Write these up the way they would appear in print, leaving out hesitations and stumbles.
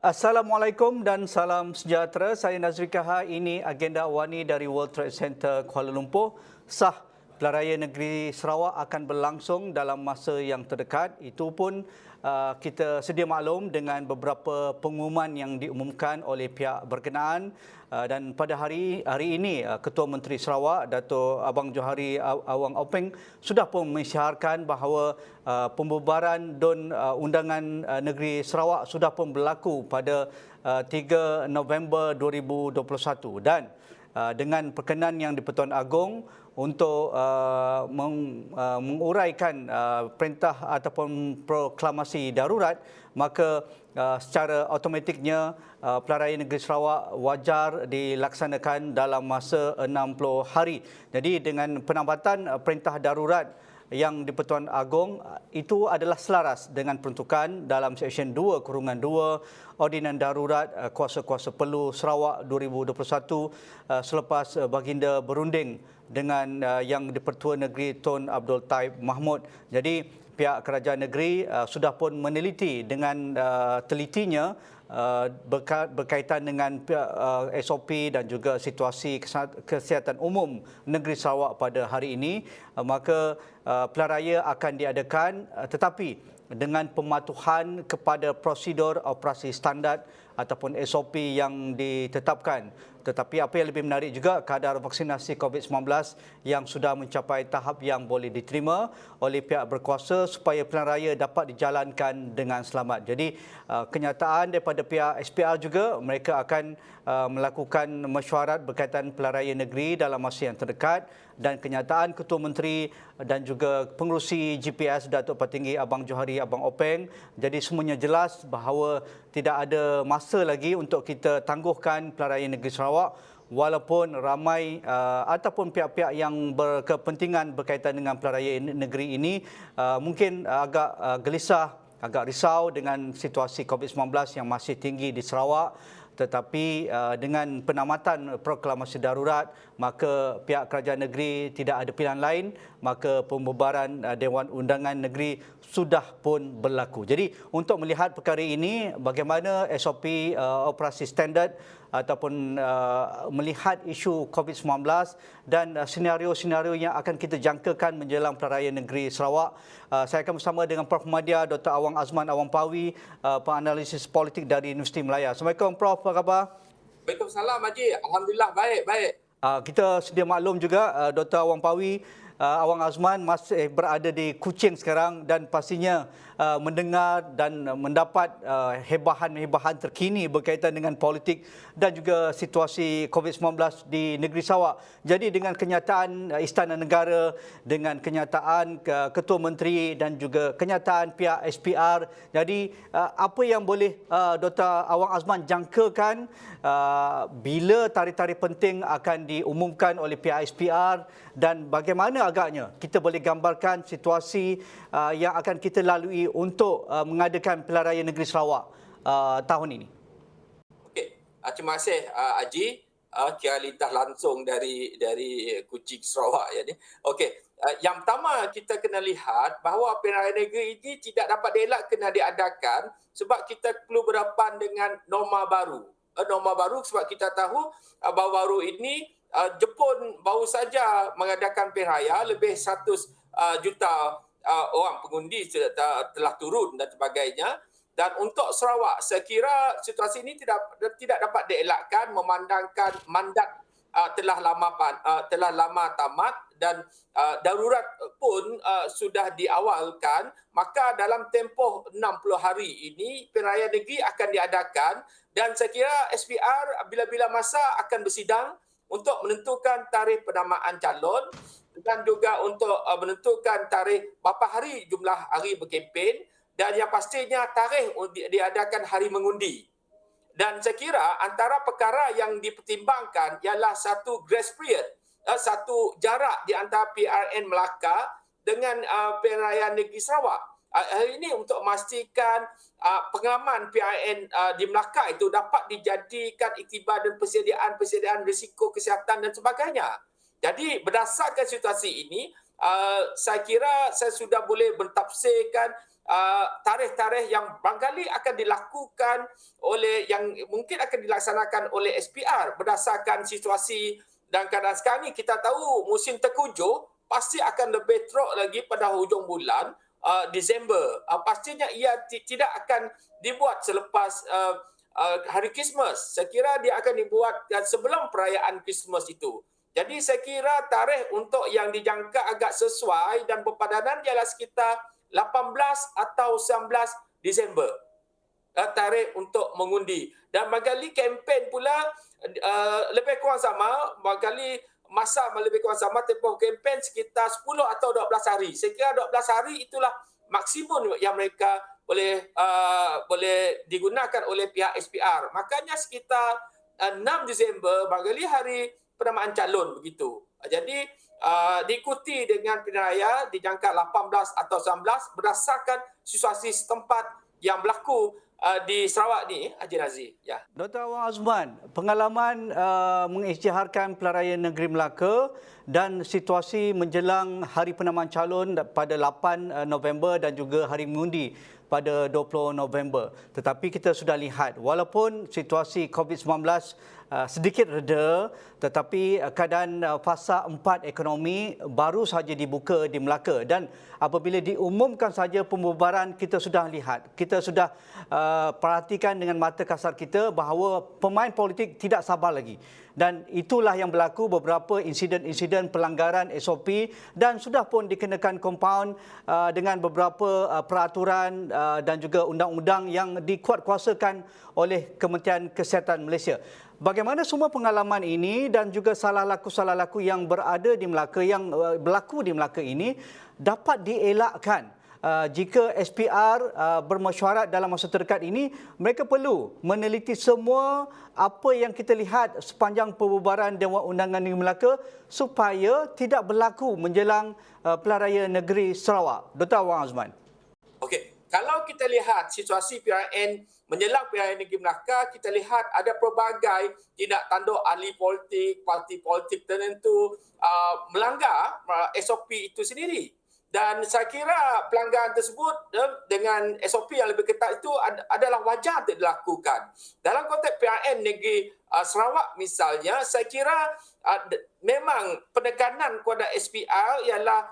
Assalamualaikum dan salam sejahtera. Saya Nazri Kaha. Ini agenda awani dari World Trade Center Kuala Lumpur. Sah Pelaraya Negeri Sarawak akan berlangsung dalam masa yang terdekat. Itu pun kita sedia maklum dengan beberapa pengumuman yang diumumkan oleh pihak berkenaan. Dan pada hari ini Ketua Menteri Sarawak Dato' Abang Johari Awang Openg sudah pun mensyarkan bahawa pembubaran DUN Undangan Negeri Sarawak sudah pun berlaku pada 3 November 2021 dan dengan perkenan yang di-Pertuan Agong untuk menguraikan perintah ataupun proklamasi darurat, maka secara automatiknya Pelaraya Negeri Sarawak wajar dilaksanakan dalam masa 60 hari. Jadi dengan penambatan perintah darurat yang di-Pertuan Agong itu adalah selaras dengan peruntukan dalam Seksyen 2/2 Ordinan Darurat Kuasa-Kuasa Perlu Sarawak 2021 selepas baginda berunding dengan Yang di-Pertua Negeri Tun Abdul Taib Mahmud. Jadi pihak kerajaan negeri sudah pun meneliti dengan telitinya berkaitan dengan SOP dan juga situasi kesihatan umum negeri Sarawak pada hari ini, maka pelaraya akan diadakan tetapi dengan pematuhan kepada prosedur operasi standard ataupun SOP yang ditetapkan. Tetapi apa yang lebih menarik juga, kadar vaksinasi COVID-19 yang sudah mencapai tahap yang boleh diterima oleh pihak berkuasa supaya pilihan raya dapat dijalankan dengan selamat. Jadi kenyataan daripada pihak SPR juga, mereka akan melakukan mesyuarat berkaitan pilihan raya negeri dalam masa yang terdekat, dan kenyataan Ketua Menteri dan juga pengerusi GPS Datuk Patinggi Abang Johari Abang Openg. Jadi semuanya jelas bahawa tidak ada masa lagi untuk kita tangguhkan pilihan raya negeri Sarawak, walaupun ramai ataupun pihak-pihak yang berkepentingan berkaitan dengan pilihan raya negeri ini mungkin agak gelisah, agak risau dengan situasi COVID-19 yang masih tinggi di Sarawak. Tetapi dengan penamatan proklamasi darurat, maka pihak kerajaan negeri tidak ada pilihan lain, maka pembubaran Dewan Undangan Negeri sudah pun berlaku. Jadi untuk melihat perkara ini, bagaimana SOP operasi standard ataupun melihat isu COVID-19 dan senario-senario yang akan kita jangkakan menjelang Pilihan Raya Negeri Sarawak, saya akan bersama dengan Prof. Madya Dr. Awang Azman Awang Pawi, penganalisis politik dari Universiti Melaya. Assalamualaikum Prof, apa khabar? Waalaikumsalam Haji. Alhamdulillah baik. Kita sedia maklum juga Dr. Awang Pawi, Awang Azman masih berada di Kuching sekarang dan pastinya mendengar dan mendapat hebahan-hebahan terkini berkaitan dengan politik dan juga situasi COVID-19 di negeri Sarawak. Jadi dengan kenyataan Istana Negara, dengan kenyataan Ketua Menteri dan juga kenyataan pihak SPR, jadi apa yang boleh Dr. Awang Azman jangkakan bila tarikh-tarikh penting akan diumumkan oleh pihak SPR dan bagaimana agaknya kita boleh gambarkan situasi yang akan kita lalui untuk mengadakan Pilihan Raya Negeri Sarawak tahun ini? Okey, terima kasih Haji. Kira lintas langsung dari Kuching Sarawak ya ni. Okey, yang pertama kita kena lihat bahawa Pilihan Raya Negeri ini tidak dapat dielak kena diadakan sebab kita perlu berhadapan dengan norma baru. Norma baru sebab kita tahu baru-baru ini Jepun baru saja mengadakan pilihan raya, lebih 100 juta orang pengundi telah turun dan sebagainya. Dan untuk Sarawak, saya kira situasi ini tidak dapat dielakkan memandangkan mandat telah lama tamat dan darurat pun sudah diawalkan. Maka dalam tempoh 60 hari ini pilihan raya negeri akan diadakan dan saya kira SPR bila-bila masa akan bersidang untuk menentukan tarikh penamaan calon dan juga untuk menentukan tarikh berapa hari jumlah hari berkempen dan yang pastinya tarikh diadakan hari mengundi. Dan saya kira antara perkara yang dipertimbangkan ialah satu grace period, satu jarak di antara PRN Melaka dengan Pilihan Raya Negeri Sarawak. Hari ini untuk memastikan pengalaman PRN di Melaka itu dapat dijadikan iktibar dan persediaan risiko kesihatan dan sebagainya. Jadi berdasarkan situasi ini, saya kira saya sudah boleh mentafsirkan tarikh-tarikh yang barangkali akan dilakukan oleh, yang mungkin akan dilaksanakan oleh SPR berdasarkan situasi dan keadaan sekarang ni. Kita tahu musim tengkujuh pasti akan lebih teruk lagi pada hujung bulan Disember. Pastinya ia tidak akan dibuat selepas hari Christmas. Saya kira dia akan dibuat sebelum perayaan Christmas itu. Jadi saya kira tarikh untuk yang dijangka agak sesuai dan berpadanan ialah sekitar 18 atau 19 Disember. Tarikh untuk mengundi. Dan barangkali kempen pula lebih kurang sama, barangkali masa lebih kurang sama, tempoh kempen sekitar 10 atau 12 hari. Saya kira 12 hari itulah maksimum yang mereka boleh digunakan oleh pihak SPR. Makanya sekitar 6 Disember barangkali hari penamaan calon begitu. Jadi diikuti dengan pilihan raya dijangka 18 atau 19 berdasarkan situasi setempat yang berlaku di Sarawak ni, Haji Nazir. Ya. Dr. Awang Azman, pengalaman mengisytiharkan Pilihan Raya Negeri Melaka dan situasi menjelang Hari Penamaan Calon pada 8 November dan juga Hari Mengundi pada 20 November. Tetapi kita sudah lihat, walaupun situasi COVID-19 sedikit reda, tetapi keadaan fasa 4 ekonomi baru saja dibuka di Melaka, dan apabila diumumkan saja pembubaran, kita sudah lihat, kita sudah perhatikan dengan mata kasar kita bahawa pemain politik tidak sabar lagi. Dan itulah yang berlaku, beberapa insiden-insiden pelanggaran SOP dan sudah pun dikenakan kompaun dengan beberapa peraturan dan juga undang-undang yang dikuatkuasakan oleh Kementerian Kesihatan Malaysia. Bagaimana semua pengalaman ini dan juga salah laku yang berada di Melaka, yang berlaku di Melaka ini dapat dielakkan jika SPR bermesyuarat dalam masa terdekat ini? Mereka perlu meneliti semua apa yang kita lihat sepanjang pembubaran Dewan Undangan Negeri Melaka supaya tidak berlaku menjelang Pilihan Raya Negeri Sarawak. Dr. Awang Azman. Okey, kalau kita lihat situasi PRN menjelang Pilihan Raya Negeri Melaka, kita lihat ada pelbagai tindak tanduk ahli politik, parti politik tertentu melanggar SOP itu sendiri. Dan saya kira pelanggaran tersebut dengan SOP yang lebih ketat itu adalah wajar untuk dilakukan. Dalam konteks PRN Negeri Sarawak misalnya, saya kira memang penekanan kepada SPR ialah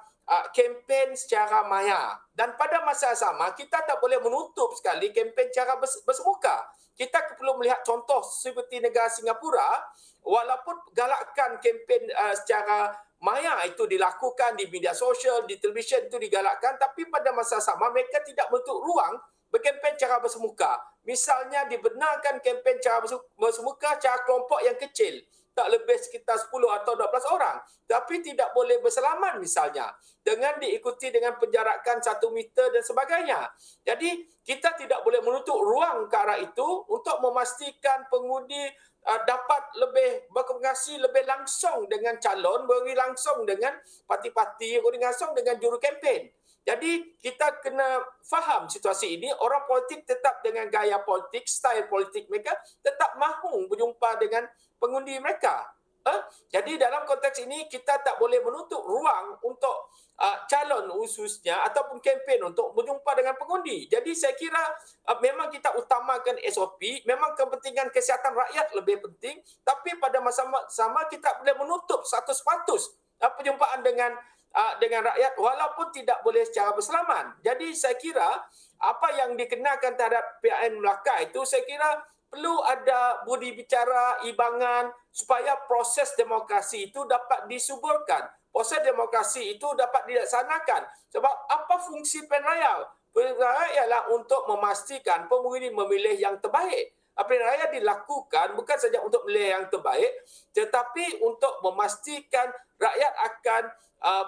kempen secara maya. Dan pada masa yang sama, kita tak boleh menutup sekali kempen secara bersemuka. Kita perlu melihat contoh seperti negara Singapura, walaupun galakkan kempen secara maya itu dilakukan di media sosial, di televisyen itu digalakkan, tapi pada masa sama mereka tidak menutup ruang berkempen secara bersemuka. Misalnya dibenarkan kempen secara bersemuka secara kelompok yang kecil, tak lebih sekitar 10 atau 12 orang. Tapi tidak boleh bersalaman misalnya, dengan diikuti dengan penjarakan 1 meter dan sebagainya. Jadi kita tidak boleh menutup ruang ke arah itu untuk memastikan pengundi dapat lebih berkomunikasi lebih langsung dengan calon, beri langsung dengan parti-parti, beri langsung dengan juru kempen. Jadi kita kena faham situasi ini, orang politik tetap dengan gaya politik, style politik mereka, tetap mahu berjumpa dengan pengundi mereka. Jadi dalam konteks ini kita tak boleh menutup ruang untuk calon khususnya ataupun kempen untuk berjumpa dengan pengundi. Jadi saya kira memang kita utamakan SOP, memang kepentingan kesihatan rakyat lebih penting, tapi pada masa sama kita boleh menutup 100% perjumpaan dengan rakyat walaupun tidak boleh secara bersalaman. Jadi saya kira apa yang dikenakan terhadap PRN Melaka itu, saya kira perlu ada budi bicara, imbangan supaya proses demokrasi itu dapat disuburkan. Proses demokrasi itu dapat dilaksanakan. Sebab apa fungsi pilihan raya? Pilihan raya ialah untuk memastikan pengundi memilih yang terbaik. Pilihan raya dilakukan bukan saja untuk memilih yang terbaik, tetapi untuk memastikan rakyat akan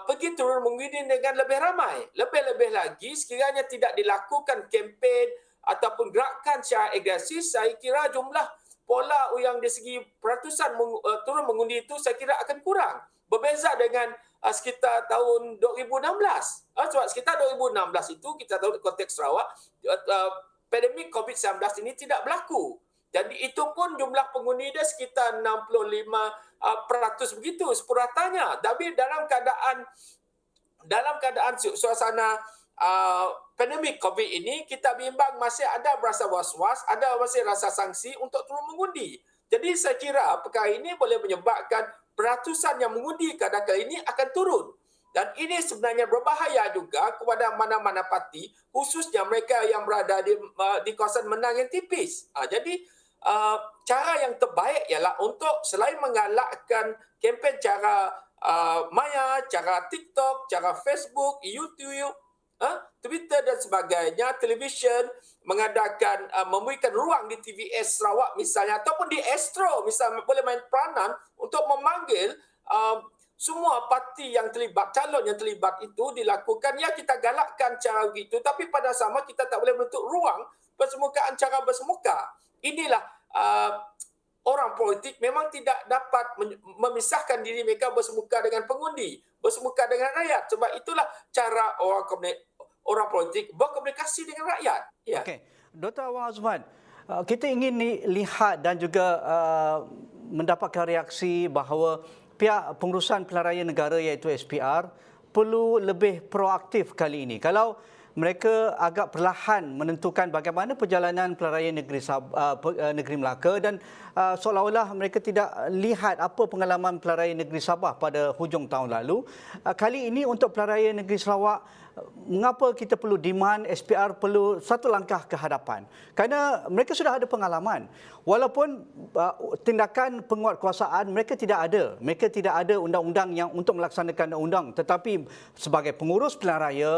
pergi turun mengundi dengan lebih ramai. Lebih-lebih lagi, sekiranya tidak dilakukan kempen ataupun gerakan secara agresif, saya kira jumlah pola yang dari segi peratusan turun mengundi itu saya kira akan kurang. Berbeza dengan sekitar tahun 2016. Sebab sekitar 2016 itu kita tahu konteks Sarawak, pandemik COVID-19 ini tidak berlaku. Jadi itu pun jumlah pengundi dia sekitar 65% begitu sepuratanya. Tapi dalam keadaan dalam keadaan suasana pandemik COVID ini, kita bimbang masih ada rasa was-was, ada masih rasa sanksi untuk turun mengundi. Jadi saya kira perkara ini boleh menyebabkan peratusan yang mengundi kadang-kadang ini akan turun. Dan ini sebenarnya berbahaya juga kepada mana-mana parti, khususnya mereka yang berada di kawasan menang yang tipis. Jadi cara yang terbaik ialah untuk selain menggalakkan kempen cara maya, cara TikTok, cara Facebook, YouTube, Twitter dan sebagainya, televisyen, mengadakan memberikan ruang di TVS Sarawak misalnya, ataupun di Astro misalnya, boleh main peranan untuk memanggil semua parti yang terlibat, calon yang terlibat itu dilakukan. Ya, kita galakkan cara begitu, tapi pada sama kita tak boleh bentuk ruang persemukaan cara bersemuka. Inilah orang politik memang tidak dapat memisahkan diri mereka bersemuka dengan pengundi, bersemuka dengan rakyat. Sebab itulah cara orang politik berkomunikasi dengan rakyat. Ya. Okey, Dr. Awang Azman, kita ingin lihat dan juga mendapatkan reaksi bahawa pihak pengurusan pilihan raya negara iaitu SPR perlu lebih proaktif kali ini. Kalau mereka agak perlahan menentukan bagaimana perjalanan pilihan raya negeri Melaka dan seolah-olah mereka tidak lihat apa pengalaman pilihan raya negeri Sabah pada hujung tahun lalu. Kali ini untuk pilihan raya negeri Sarawak, mengapa kita perlu demand SPR perlu satu langkah ke hadapan? Kerana mereka sudah ada pengalaman. Walaupun tindakan penguatkuasaan mereka tidak ada. Mereka tidak ada undang-undang yang untuk melaksanakan undang. Tetapi sebagai pengurus pilihan raya,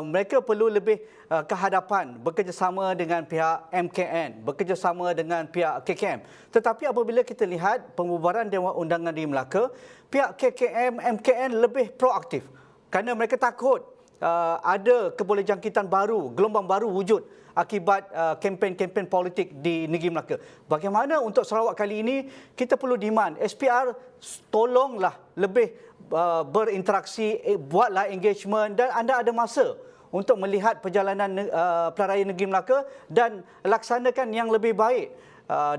mereka perlu lebih ke hadapan, bekerjasama dengan pihak MKN, bekerjasama dengan pihak KKM. Tetapi apabila kita lihat pembubaran Dewan Undangan di Melaka, pihak KKM, MKN lebih proaktif. Kerana mereka takut ada kebolehjangkitan baru, gelombang baru wujud akibat kempen-kempen politik di negeri Melaka. Bagaimana untuk Sarawak kali ini, kita perlu demand SPR tolonglah lebih berinteraksi, buatlah engagement dan anda ada masa untuk melihat perjalanan pilihan raya negeri Melaka dan laksanakan yang lebih baik.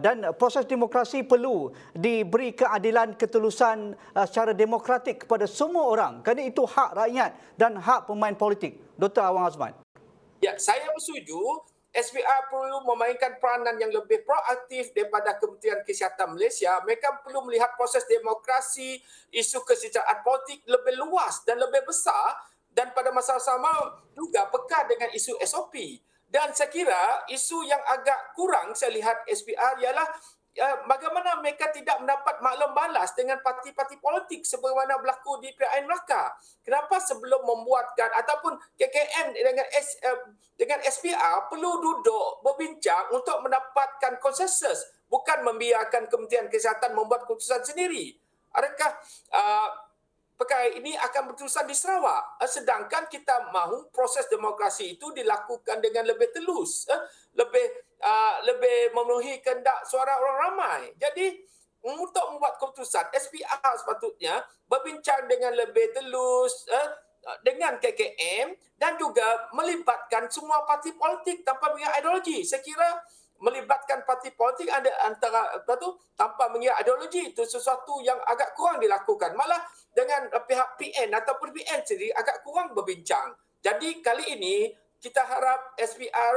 Dan proses demokrasi perlu diberi keadilan, ketulusan secara demokratik kepada semua orang. Kerana itu hak rakyat dan hak pemain politik. Dr. Awang Azman. Ya, saya bersetuju. SPR perlu memainkan peranan yang lebih proaktif daripada Kementerian Kesihatan Malaysia. Mereka perlu melihat proses demokrasi, isu kesejahteraan politik lebih luas dan lebih besar, dan pada masa sama juga peka dengan isu SOP. Dan saya kira isu yang agak kurang saya lihat SPR ialah bagaimana mereka tidak mendapat maklum balas dengan parti-parti politik sebagaimana berlaku di PIN Melaka. Kenapa sebelum membuatkan ataupun KKM dengan SPR perlu duduk berbincang untuk mendapatkan konsensus, bukan membiarkan Kementerian Kesihatan membuat keputusan sendiri. Adakah perkara ini akan berterusan di Sarawak, sedangkan kita mahu proses demokrasi itu dilakukan dengan lebih telus, lebih memenuhi kehendak suara orang ramai. Jadi untuk membuat keputusan, SPR sepatutnya berbincang dengan lebih telus dengan KKM dan juga melibatkan semua parti politik tanpa mengira ideologi. Saya kira melibatkan parti politik ada antara tanpa mengira ideologi itu sesuatu yang agak kurang dilakukan. Malah dengan pihak PN ataupun PN sendiri agak kurang berbincang. Jadi kali ini kita harap SPR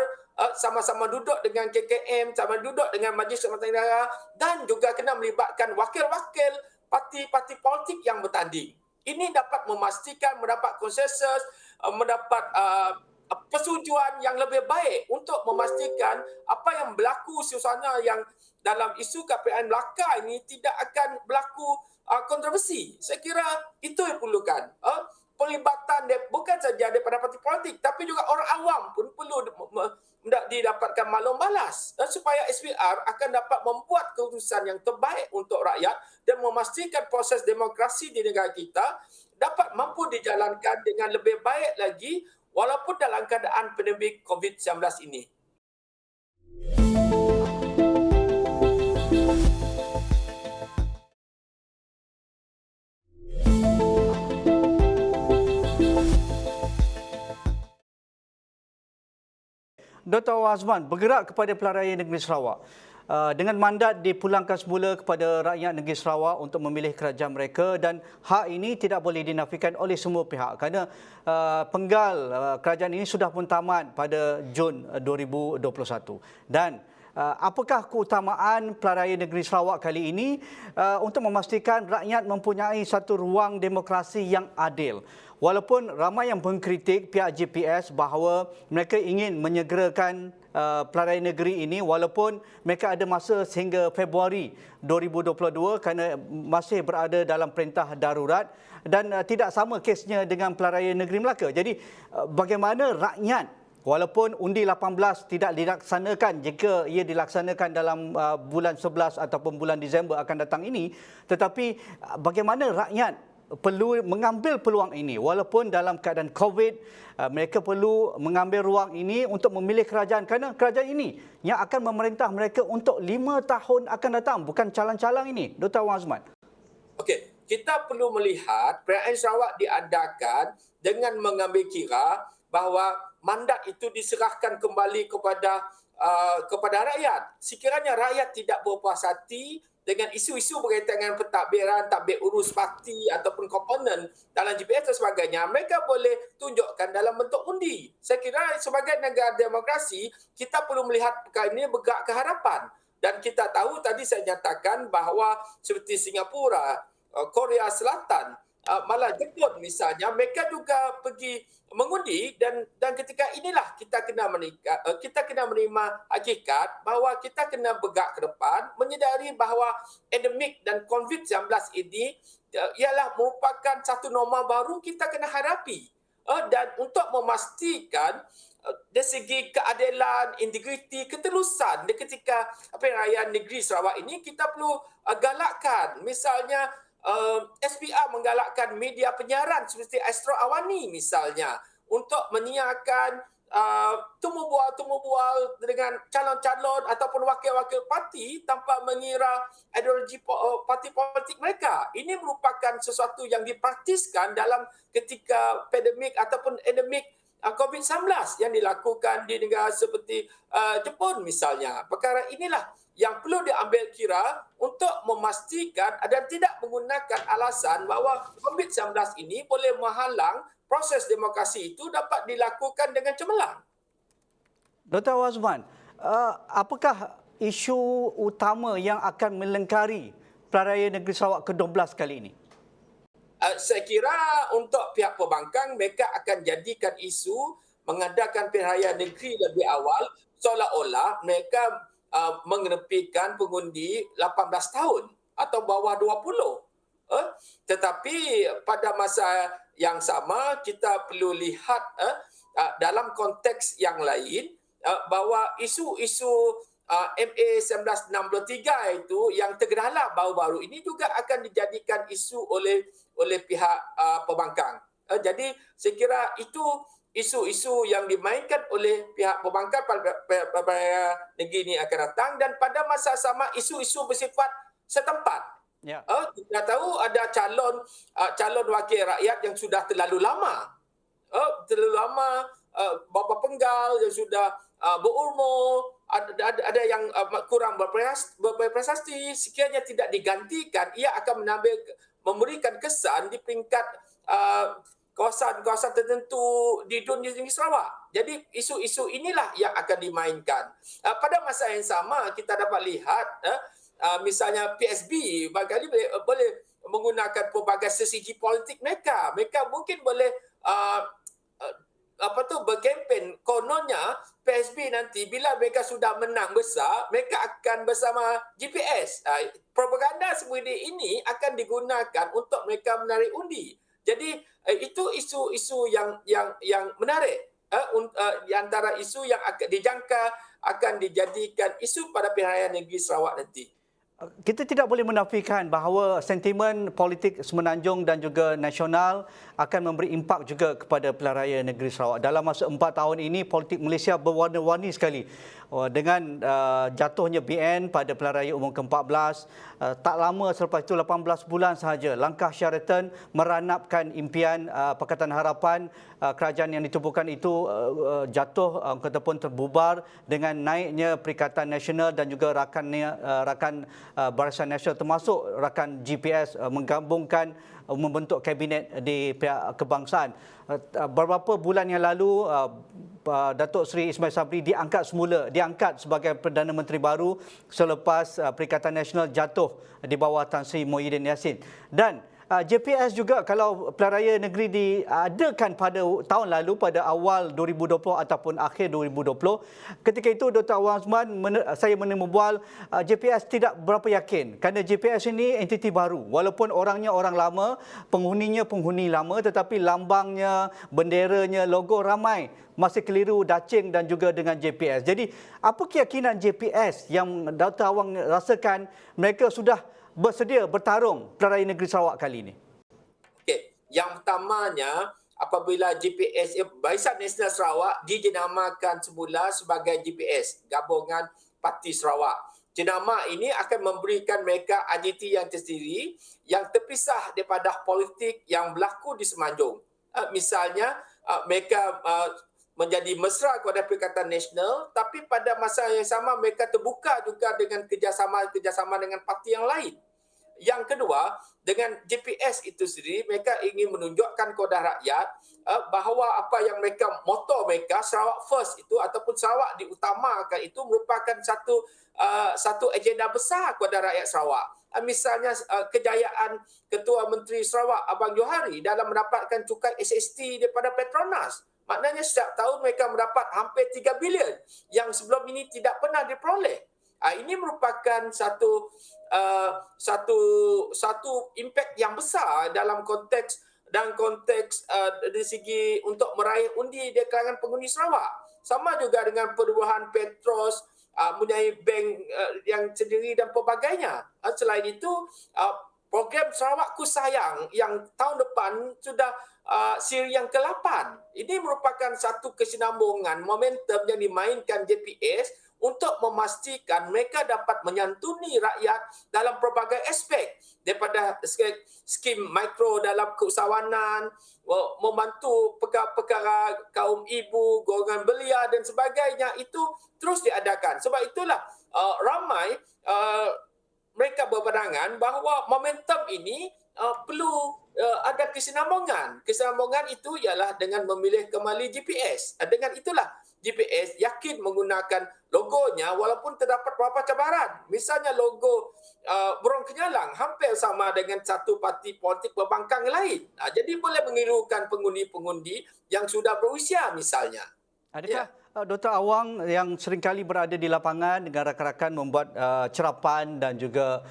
sama-sama duduk dengan KKM, sama duduk dengan Majlis Kehormatan Negara dan juga kena melibatkan wakil-wakil parti-parti politik yang bertanding. Ini dapat memastikan mendapat konsensus, mendapat persetujuan yang lebih baik untuk memastikan apa yang berlaku suasana yang dalam isu KPN Melaka ini tidak akan berlaku kontroversi. Saya kira itu yang perlukan. Pelibatan bukan saja daripada parti politik tapi juga orang awam pun perlu didapatkan maklum balas supaya SPR akan dapat membuat keputusan yang terbaik untuk rakyat dan memastikan proses demokrasi di negara kita dapat mampu dijalankan dengan lebih baik lagi walaupun dalam keadaan pandemik COVID-19 ini. Dr. Awang Azman, bergerak kepada pilihan raya negeri Sarawak. dengan mandat dipulangkan semula kepada rakyat negeri Sarawak untuk memilih kerajaan mereka, dan hak ini tidak boleh dinafikan oleh semua pihak kerana penggal kerajaan ini sudah pun tamat pada Jun 2021. Dan apakah keutamaan Pelaraya Negeri Sarawak kali ini untuk memastikan rakyat mempunyai satu ruang demokrasi yang adil? Walaupun ramai yang mengkritik pihak GPS bahawa mereka ingin menyegerakan Pelaraya Negeri ini, walaupun mereka ada masa sehingga Februari 2022 kerana masih berada dalam perintah darurat, dan tidak sama kesnya dengan Pelaraya Negeri Melaka. Jadi bagaimana rakyat, walaupun undi 18 tidak dilaksanakan, jika ia dilaksanakan dalam bulan 11 ataupun bulan Disember akan datang ini, tetapi bagaimana rakyat perlu mengambil peluang ini walaupun dalam keadaan COVID, mereka perlu mengambil ruang ini untuk memilih kerajaan, kerana kerajaan ini yang akan memerintah mereka untuk 5 tahun akan datang, bukan calang-calang ini, Dr. Wan Azman. Okey, kita perlu melihat perayaan Sarawak diadakan dengan mengambil kira bahawa mandat itu diserahkan kembali kepada rakyat. Sekiranya rakyat tidak berpuas hati dengan isu-isu berkaitan dengan pentadbiran, tadbir urus parti ataupun komponen dalam GPS dan sebagainya, mereka boleh tunjukkan dalam bentuk undi. Saya kira sebagai negara demokrasi, kita perlu melihat perkara ini bergerak ke hadapan. Dan kita tahu tadi saya nyatakan bahawa seperti Singapura, Korea Selatan, malah Jepun misalnya, mereka juga pergi mengundi, dan ketika inilah kita kena menerima hakikat bahawa kita kena bergerak ke depan, menyedari bahawa endemik dan COVID-19 ini ialah merupakan satu norma baru kita kena hadapi. Dan untuk memastikan dari segi keadilan, integriti, ketelusan ketika perayaan negeri Sarawak ini, kita perlu galakkan. Misalnya SPR menggalakkan media penyiaran seperti Astro Awani misalnya untuk menyiarkan tumbuh-bual dengan calon-calon ataupun wakil-wakil parti tanpa mengira ideologi parti politik mereka. Ini merupakan sesuatu yang dipraktiskan dalam ketika pandemik ataupun endemik COVID-19 yang dilakukan di negara seperti Jepun misalnya. Perkara inilah yang perlu diambil kira untuk memastikan dan tidak menggunakan alasan bahawa COVID-19 ini boleh menghalang proses demokrasi itu dapat dilakukan dengan cemerlang. Dr. Wazman, apakah isu utama yang akan melengkari Pelaraya Negeri Sarawak ke-12 kali ini? Saya kira untuk pihak pembangkang, mereka akan jadikan isu mengadakan pilihan negeri lebih awal seolah-olah mereka mengenepikan pengundi 18 tahun atau bawah 20. Tetapi pada masa yang sama kita perlu lihat dalam konteks yang lain bahawa isu-isu MA 1963 itu yang tergedala baru-baru ini juga akan dijadikan isu oleh pihak pembangkang. Jadi saya kira itu isu-isu yang dimainkan oleh pihak pembangkang pada negeri ini akan datang, dan pada masa sama isu-isu bersifat setempat. Ya. Kita tahu ada calon wakil rakyat yang sudah terlalu lama, bapa penggal yang sudah berumur, ada yang kurang berprestasi. Sekiranya tidak digantikan, ia akan memberikan kesan di peringkat kawasan-kawasan tertentu di dunia Sarawak. Jadi isu-isu inilah yang akan dimainkan. Pada masa yang sama kita dapat lihat misalnya PSB barangkali boleh menggunakan pelbagai strategi politik mereka. Mereka mungkin boleh berkempen. Kononnya PSB nanti bila mereka sudah menang besar, mereka akan bersama GPS. Propaganda seperti ini akan digunakan untuk mereka menarik undi. Jadi itu isu-isu yang menarik di antara isu yang akan dijangka akan dijadikan isu pada pilihan negeri Sarawak nanti. Kita tidak boleh menafikan bahawa sentimen politik semenanjung dan juga nasional akan memberi impak juga kepada pilihan raya negeri Sarawak. Dalam masa 4 tahun ini, politik Malaysia berwarna-warni sekali. Dengan jatuhnya BN pada pilihan raya umum ke-14, tak lama selepas itu 18 bulan sahaja, langkah Sheraton meranapkan impian Pakatan Harapan, kerajaan yang ditubuhkan itu jatuh ataupun terbubar dengan naiknya Perikatan Nasional dan juga rakan Barisan Nasional termasuk rakan GPS menggabungkan membentuk kabinet di pihak kebangsaan. Beberapa bulan yang lalu Datuk Seri Ismail Sabri diangkat sebagai Perdana Menteri baru selepas Perikatan Nasional jatuh di bawah Tan Sri Muhyiddin Yassin. Dan JPS juga, kalau pilihan raya negeri diadakan pada tahun lalu pada awal 2020 ataupun akhir 2020, ketika itu Dr. Awang Osman saya menemubual JPS tidak berapa yakin kerana JPS ini entiti baru, walaupun orangnya orang lama, penghuninya penghuni lama, tetapi lambangnya, benderanya, logo ramai masih keliru dacing dan juga dengan JPS. Jadi apa keyakinan JPS yang Dr. Awang rasakan mereka sudah bersedia bertarung pilihan raya negeri Sarawak kali ini? Okey, yang pertamanya apabila GPS Barisan Nasional Sarawak dijenamakan semula sebagai GPS, Gabungan Parti Sarawak. Jenama ini akan memberikan mereka identiti yang tersendiri yang terpisah daripada politik yang berlaku di Semenanjung. Misalnya mereka menjadi mesra kepada Perikatan Nasional, tapi pada masa yang sama mereka terbuka juga dengan kerjasama dengan parti yang lain. Yang kedua, dengan GPS itu sendiri, mereka ingin menunjukkan kepada rakyat bahawa apa yang mereka, moto mereka, Sarawak First itu ataupun Sarawak diutamakan itu merupakan satu agenda besar kepada rakyat Sarawak. Misalnya kejayaan Ketua Menteri Sarawak Abang Johari dalam mendapatkan cukai SST daripada Petronas. Maknanya setiap tahun mereka mendapat hampir 3 bilion yang sebelum ini tidak pernah diperoleh. Ini merupakan satu impak yang besar dalam konteks dari segi untuk meraih undi di kalangan penghuni Sarawak. Sama juga dengan perubahan Petros, mempunyai bank yang sendiri dan pelbagainya. Selain itu, program Sarawakku Sayang yang tahun depan sudah siri yang ke-8. Ini merupakan satu kesinambungan momentum yang dimainkan JPS untuk memastikan mereka dapat menyantuni rakyat dalam pelbagai aspek, daripada skim mikro dalam keusahawanan, membantu perkara kaum ibu, golongan belia dan sebagainya, itu terus diadakan. Sebab itulah ramai mereka berpandangan bahawa momentum ini perlu ada kesinambungan. Kesinambungan itu ialah dengan memilih kembali GPS. Dengan itulah GPS yakin menggunakan logonya walaupun terdapat beberapa cabaran. Misalnya logo burung kenyalang hampir sama dengan satu parti politik pembangkang lain. Jadi boleh mengirukan pengundi-pengundi yang sudah berusia misalnya. Adakah Dr. Awang yang seringkali berada di lapangan dengan rakan-rakan membuat cerapan dan juga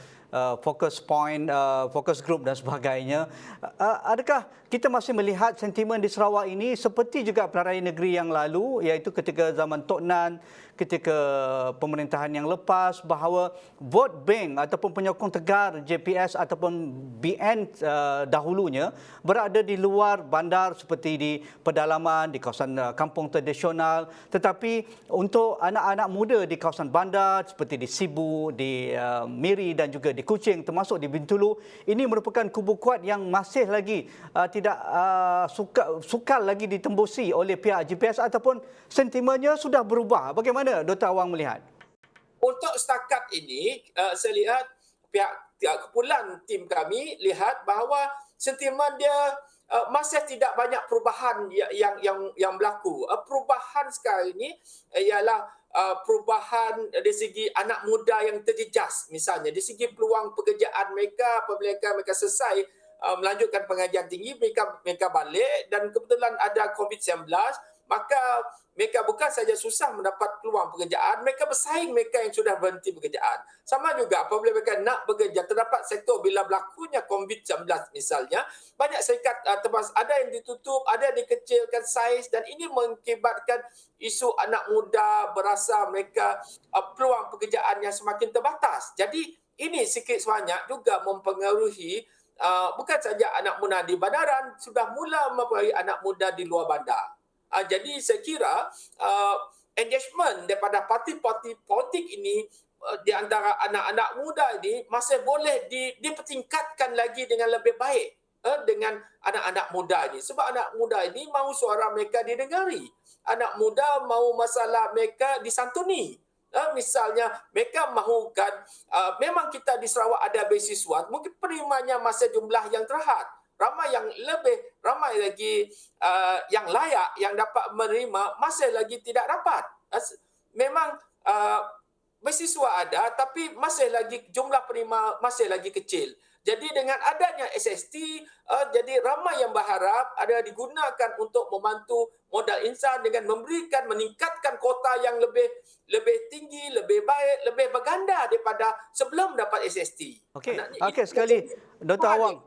fokus point, fokus group dan sebagainya, adakah kita masih melihat sentimen di Sarawak ini seperti juga pilihan raya negeri yang lalu, iaitu ketika zaman Tok Nan, ketika pemerintahan yang lepas, bahawa vote bank ataupun penyokong tegar JPS ataupun BN dahulunya berada di luar bandar seperti di pedalaman, di kawasan kampung tradisional, tetapi untuk anak-anak muda di kawasan bandar seperti di Sibu, di Miri dan juga di Kuching, termasuk di Bintulu, ini merupakan kubu kuat yang masih lagi tidak sukar lagi ditembusi oleh pihak JPS ataupun sentimennya sudah berubah. Bagaimana Dr. Awang melihat? Untuk setakat ini, saya lihat pihak kumpulan tim kami lihat bahawa sentimen dia masih tidak banyak perubahan yang berlaku. Perubahan sekarang ini ialah perubahan dari segi anak muda yang terjejas, misalnya dari segi peluang pekerjaan mereka apabila mereka selesai melanjutkan pengajian tinggi, mereka balik dan kebetulan ada COVID-19, maka mereka bukan saja susah mendapat peluang pekerjaan, mereka bersaing mereka yang sudah berhenti pekerjaan. Sama juga apabila mereka nak bekerja, terdapat sektor bila berlakunya COVID-19 misalnya, banyak syarikat ada yang ditutup, ada yang dikecilkan saiz, dan ini mengakibatkan isu anak muda berasa mereka peluang pekerjaan yang semakin terbatas. Jadi ini sikit sebanyak juga mempengaruhi bukan saja anak muda di bandaran, sudah mula mempengaruhi anak muda di luar bandar. Jadi saya kira engagement daripada parti-parti politik ini di antara anak-anak muda ini masih boleh dipertingkatkan lagi dengan lebih baik dengan anak-anak muda ini. Sebab anak muda ini mahu suara mereka didengari. Anak muda mahu masalah mereka disantuni. Misalnya mereka mahukan memang kita di Sarawak ada beasiswa, mungkin penerimanya masih jumlah yang terhad. Ramai lagi yang layak yang dapat menerima masih lagi tidak dapat. Memang beasiswa ada tapi masih lagi jumlah penerima masih lagi kecil. Jadi dengan adanya SST, jadi ramai yang berharap ada digunakan untuk membantu modal insan dengan meningkatkan kota yang lebih tinggi, lebih baik, lebih berganda daripada sebelum dapat SST. Okey sekali, Dr. Awang.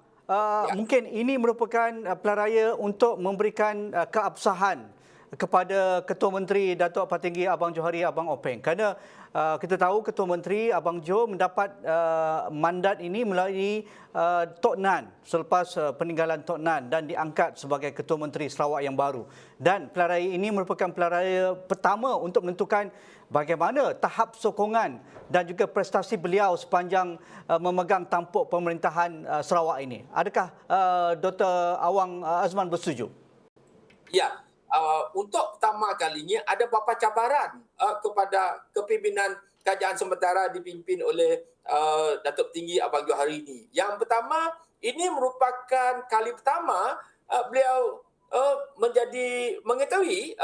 Mungkin ini merupakan pilihan raya untuk memberikan keabsahan kepada Ketua Menteri Datuk Patinggi Abang Johari Abang Openg, kerana kita tahu Ketua Menteri Abang Jo mendapat mandat ini melalui Tok Nan selepas peninggalan Tok Nan dan diangkat sebagai Ketua Menteri Sarawak yang baru. Dan pilihan raya ini merupakan pilihan raya pertama untuk menentukan bagaimana tahap sokongan dan juga prestasi beliau sepanjang memegang tampuk pemerintahan Sarawak ini. Adakah Dr. Awang Azman bersetuju? Ya. Untuk pertama kalinya ada beberapa cabaran kepada kepimpinan kerajaan sementara dipimpin oleh Datuk Tinggi Abang Johari ini. Yang pertama, ini merupakan kali pertama beliau mengetahui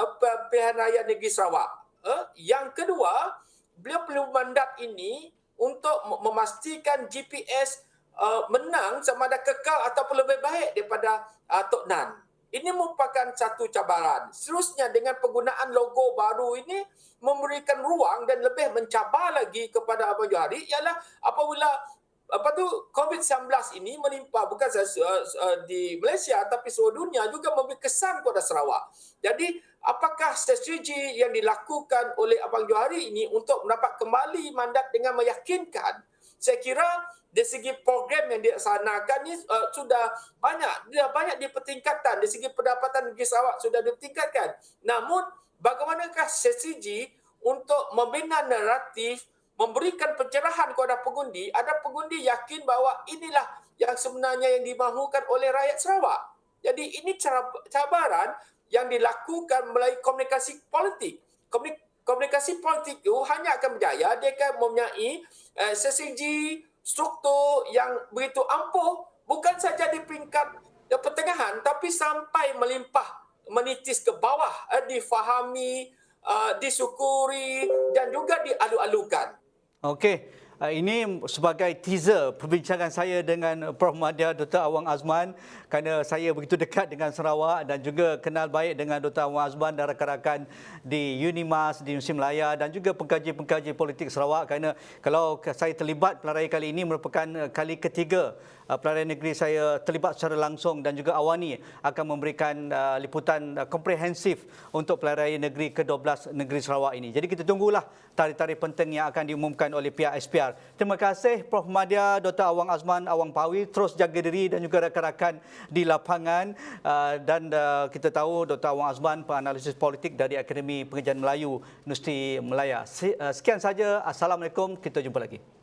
pilihan raya negeri Sarawak. Yang kedua, beliau perlu mandat ini untuk memastikan GPS menang sama ada kekal ataupun lebih baik daripada Tok Nan. Ini merupakan satu cabaran. Seterusnya dengan penggunaan logo baru ini memberikan ruang dan lebih mencabar lagi kepada Abang Johari ialah apabila COVID-19 ini menimpa bukan sahaja di Malaysia tapi seluruh dunia juga memberi kesan kepada Sarawak. Jadi apakah strategi yang dilakukan oleh Abang Johari ini untuk mendapat kembali mandat dengan meyakinkan? Saya kira dari segi program yang dilaksanakan ini sudah banyak dipertingkatkan. Dari segi pendapatan negeri Sarawak sudah dipertingkatkan. Namun bagaimanakah strategi untuk membina naratif, memberikan pencerahan kepada pengundi? Ada pengundi yakin bahawa inilah yang sebenarnya yang dimahukan oleh rakyat Sarawak. Jadi ini cabaran yang dilakukan melalui komunikasi politik. Komunikasi politik itu hanya akan berjaya dia akan mempunyai strategi struktur yang begitu ampuh, bukan saja di peringkat pertengahan tapi sampai melimpah, menitis ke bawah, difahami, disyukuri dan juga dialu-alukan. Okey, ini sebagai teaser perbincangan saya dengan Prof. Madya Dr. Awang Azman, kerana saya begitu dekat dengan Sarawak dan juga kenal baik dengan Dr. Awang Azman dan rakan-rakan di UNIMAS, di Universiti Melaya dan juga pengkaji-pengkaji politik Sarawak, kerana kalau saya terlibat pilihan raya kali ini merupakan kali ketiga pilihan raya negeri saya terlibat secara langsung dan juga Awani akan memberikan liputan komprehensif untuk pilihan raya negeri ke-12 negeri Sarawak ini. Jadi kita tunggulah tarikh-tarikh penting yang akan diumumkan oleh pihak SPR. Terima kasih Prof. Madya, Dr. Awang Azman, Awang Pawi. Terus jaga diri dan juga rakan-rakan di lapangan. Dan kita tahu Dr. Awang Azman penganalisis politik dari Akademi Pengajian Melayu Universiti Melaya. Sekian saja. Assalamualaikum. Kita jumpa lagi.